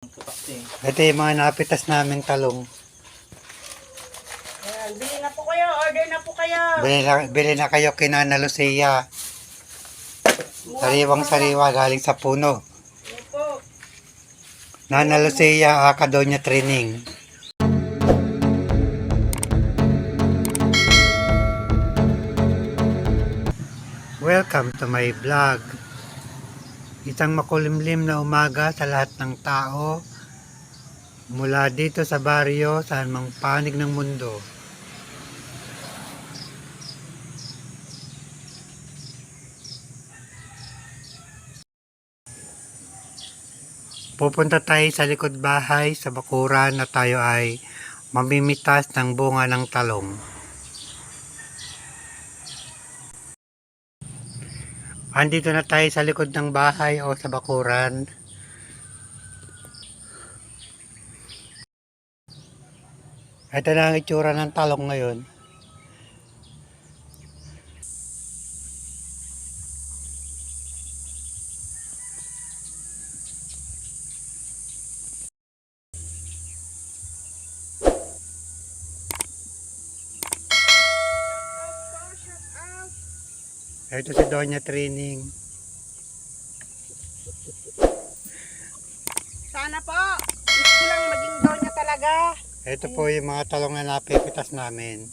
Ito yung mga napitas naming talong. Ayan, bili na po kayo, order na po kayo. Bili na kayo kina Nana Lucia. Sariwang sariwa galing sa puno. Ano po? Nana Lucia Acadonia Training. Welcome to my vlog. Isang makulimlim na umaga sa lahat ng tao mula dito sa baryo saan mang panig ng mundo. Pupunta tayo sa likod bahay sa bakuran na tayo ay mamimitas ng bunga ng talong. Andito na tayo sa likod ng bahay o sa bakuran. Ito na ang itsura ng talong ngayon. Ito si Doña Training. Sana po, gusto lang maging donya talaga. Ito po yung mga talong na napipitas namin.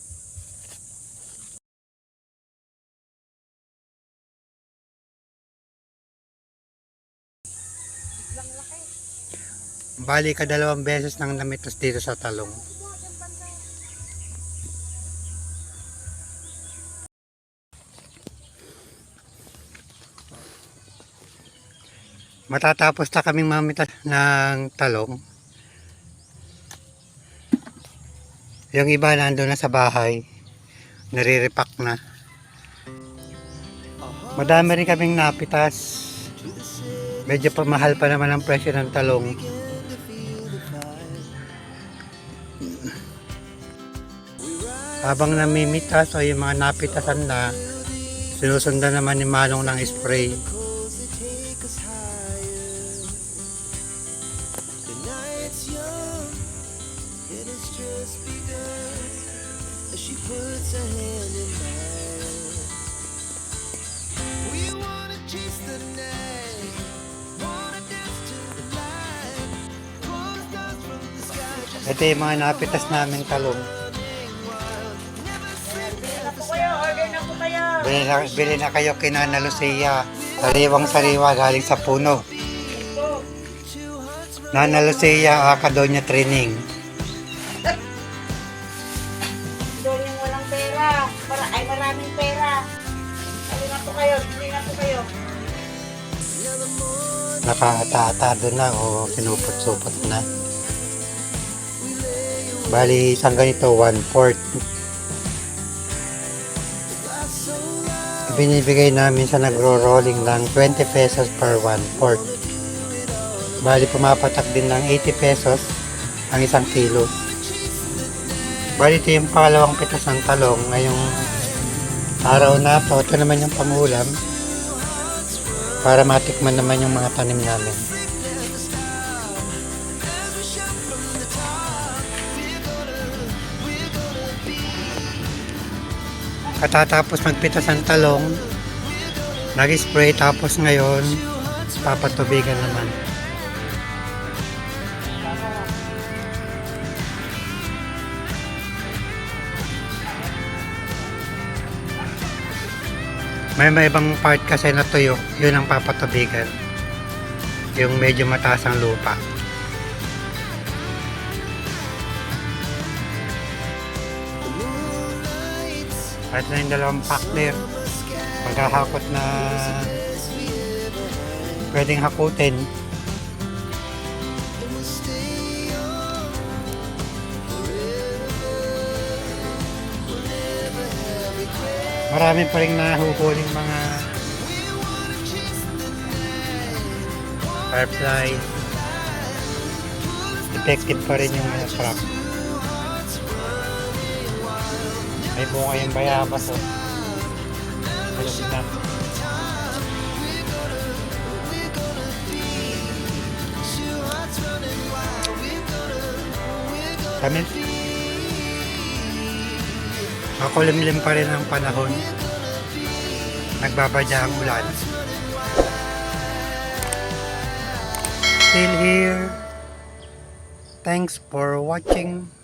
Bali, kadalawang beses nang namitas dito sa talong. Matatapos na kaming mamitas ng talong. Yung iba nandun na sa bahay. Nariripak na. Madami rin kaming napitas. Medyo pamahal pa naman ang presyo ng talong. Habang namimitas o yung mga napitasan na, sinusundan naman ni Manong ng spray. Ito yung mga napitas naming talong. Bili na po kayo, order na po kayo. Bili na kayo kina Nana Lucia. Sariwang sariwa galing sa puno. Ano po? Nana Lucia Acadonia Training. Doon yung walang pera. Maraming pera. Bili na po kayo, bili na po kayo. Nakatatado na o sinupot-supot na. Bali, isang ganito, 1/4. Binibigay namin sa nagro-rolling ng 20 pesos per 1/4. Bali, pumapatak din ng 80 pesos ang isang kilo. Bali, ito yung pangalawang pitas ng talong ngayong araw na to. Ito naman yung pangulam para matikman naman yung mga tanim namin. Katatapos magpitas ng talong, nag-spray, tapos ngayon papatubigan naman. May ibang part kasi na tuyo, yun ang papatubigan, yung medyo mataas ang lupa. At na yung dalawang partner maghahakot na pwedeng hakutin. Marami pa rin nahuhuling mga firefly. Effective pa rin yung trap. May bunga yung bayabas o. Malapit na. Kami, makulimlim pa rin ang panahon. Nagbabadya ang ulan. Still here. Thanks for watching.